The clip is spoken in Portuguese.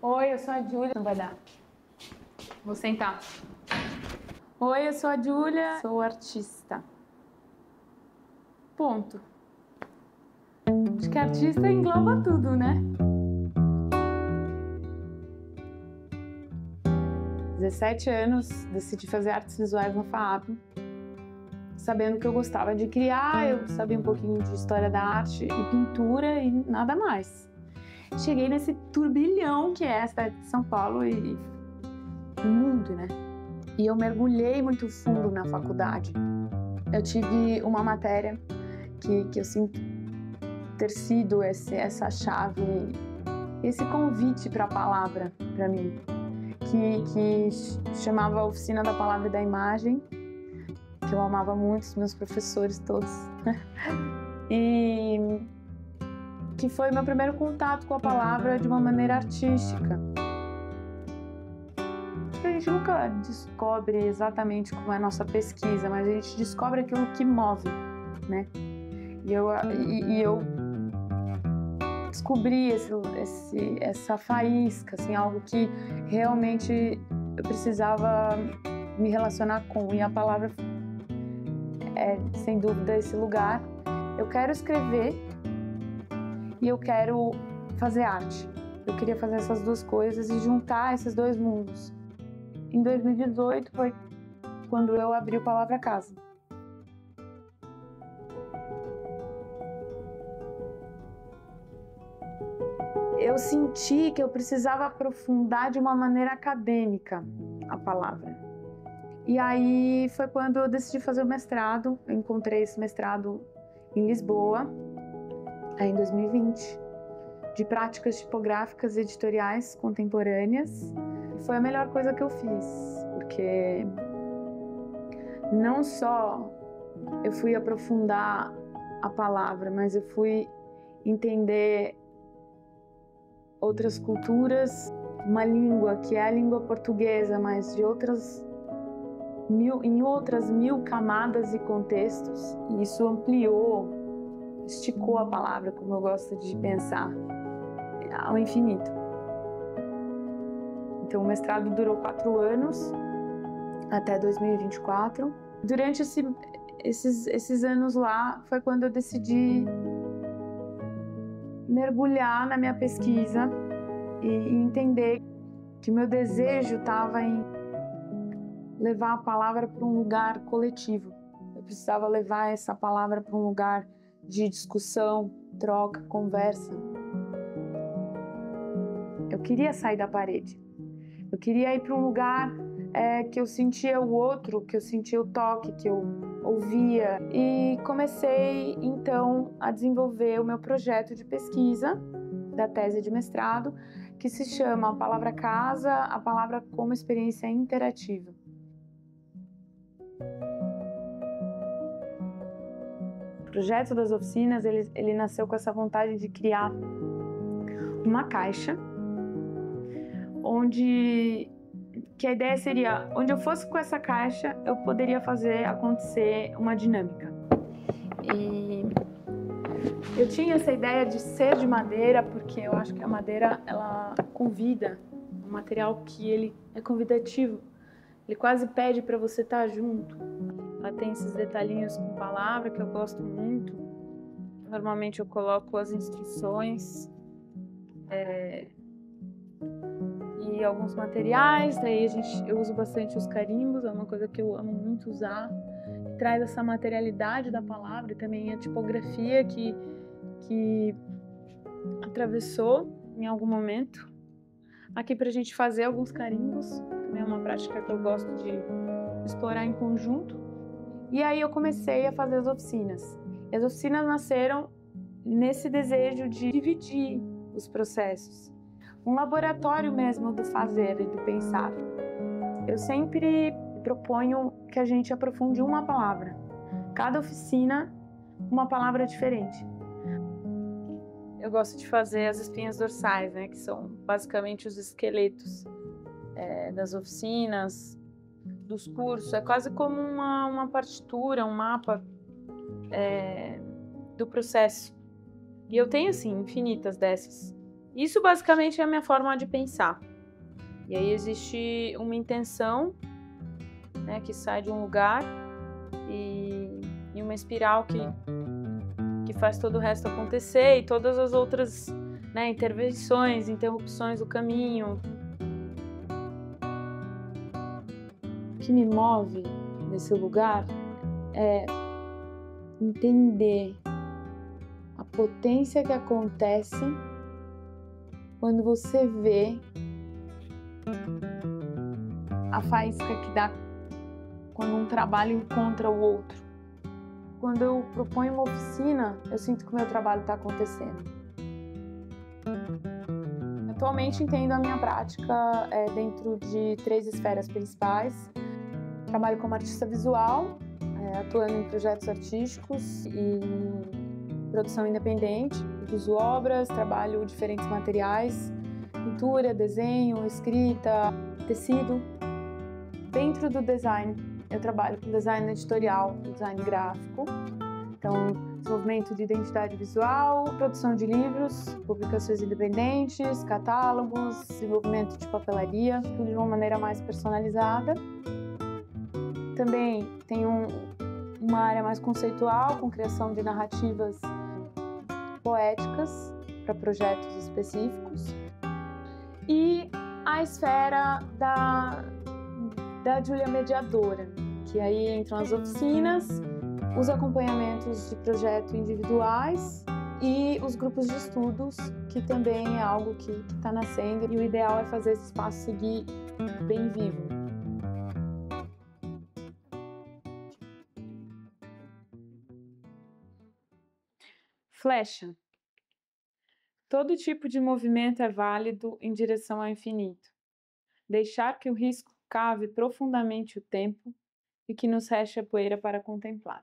Oi, eu sou a Júlia. Não vai dar. Vou sentar. Oi, eu sou a Júlia. Sou artista. Ponto. Acho que artista engloba tudo, né? 17 anos, decidi fazer artes visuais na FAAP. Sabendo que eu gostava de criar, eu sabia um pouquinho de história da arte e pintura e nada mais. Cheguei nesse turbilhão que é a cidade de São Paulo e o mundo, né? E eu mergulhei muito fundo na faculdade. Eu tive uma matéria que eu sinto ter sido essa chave, esse convite para a palavra para mim, que chamava Oficina da Palavra e da Imagem, que eu amava muito, os meus professores todos. E que foi meu primeiro contato com a palavra de uma maneira artística. A gente nunca descobre exatamente como é a nossa pesquisa, mas a gente descobre aquilo que move, né? E eu descobri essa faísca, assim, algo que realmente eu precisava me relacionar com, e a palavra é, sem dúvida, esse lugar. Eu quero escrever e eu quero fazer arte. Eu queria fazer essas duas coisas e juntar esses dois mundos. Em 2018 foi quando eu abri o Palavra Casa. Eu senti que eu precisava aprofundar de uma maneira acadêmica a palavra. E aí foi quando eu decidi fazer o mestrado. Eu encontrei esse mestrado em Lisboa, em 2020, de práticas tipográficas e editoriais contemporâneas. Foi a melhor coisa que eu fiz, porque não só eu fui aprofundar a palavra, mas eu fui entender outras culturas, uma língua que é a língua portuguesa, mas de em outras mil camadas e contextos. E isso ampliou, esticou a palavra, como eu gosto de pensar, ao infinito. Então, o mestrado durou 4 anos, até 2024. Durante esses anos lá, foi quando eu decidi mergulhar na minha pesquisa e entender que meu desejo estava em levar a palavra para um lugar coletivo. Eu precisava levar essa palavra para um lugar de discussão, troca, conversa. Eu queria sair da parede. Eu queria ir para um lugar que eu sentia o outro, que eu sentia o toque, que eu ouvia. E comecei, então, a desenvolver o meu projeto de pesquisa da tese de mestrado, que se chama A Palavra Casa, a palavra como experiência interativa. O projeto das oficinas, ele nasceu com essa vontade de criar uma caixa, que a ideia seria, onde eu fosse com essa caixa, eu poderia fazer acontecer uma dinâmica. E eu tinha essa ideia de ser de madeira, porque eu acho que a madeira, ela convida, um material que ele é convidativo, ele quase pede para você estar junto. Ela tem esses detalhinhos com palavra que eu gosto muito. Normalmente eu coloco as instruções e alguns materiais, daí eu uso bastante os carimbos, é uma coisa que eu amo muito usar, que traz essa materialidade da palavra e também a tipografia que atravessou em algum momento. Aqui pra gente fazer alguns carimbos, também é uma prática que eu gosto de explorar em conjunto. E aí eu comecei a fazer as oficinas. E as oficinas nasceram nesse desejo de dividir os processos. Um laboratório mesmo do fazer e do pensar. Eu sempre proponho que a gente aprofunde uma palavra. Cada oficina, uma palavra diferente. Eu gosto de fazer as espinhas dorsais, né, que são basicamente os esqueletos das oficinas, dos cursos. É quase como uma partitura, um mapa do processo. E eu tenho, assim, infinitas dessas. Isso basicamente é a minha forma de pensar. E aí existe uma intenção, né, que sai de um lugar e uma espiral que faz todo o resto acontecer, e todas as outras, né, intervenções, interrupções do caminho. O que me move nesse lugar é entender a potência que acontece quando você vê a faísca que dá quando um trabalho encontra o outro. Quando eu proponho uma oficina, eu sinto que o meu trabalho está acontecendo. Atualmente entendo a minha prática dentro de 3 esferas principais. Trabalho como artista visual, atuando em projetos artísticos e produção independente. Produzo obras, trabalho diferentes materiais, pintura, desenho, escrita, tecido. Dentro do design, eu trabalho com design editorial, design gráfico. Então, desenvolvimento de identidade visual, produção de livros, publicações independentes, catálogos, desenvolvimento de papelaria, tudo de uma maneira mais personalizada. Também tenho uma área mais conceitual, com criação de narrativas poéticas para projetos específicos. E a esfera da Júlia mediadora, que aí entram as oficinas, os acompanhamentos de projeto individuais e os grupos de estudos, que também é algo que está nascendo, e o ideal é fazer esse espaço seguir bem vivo. Flecha. Todo tipo de movimento é válido em direção ao infinito. Deixar que o risco cave profundamente o tempo e que nos reste a poeira para contemplar.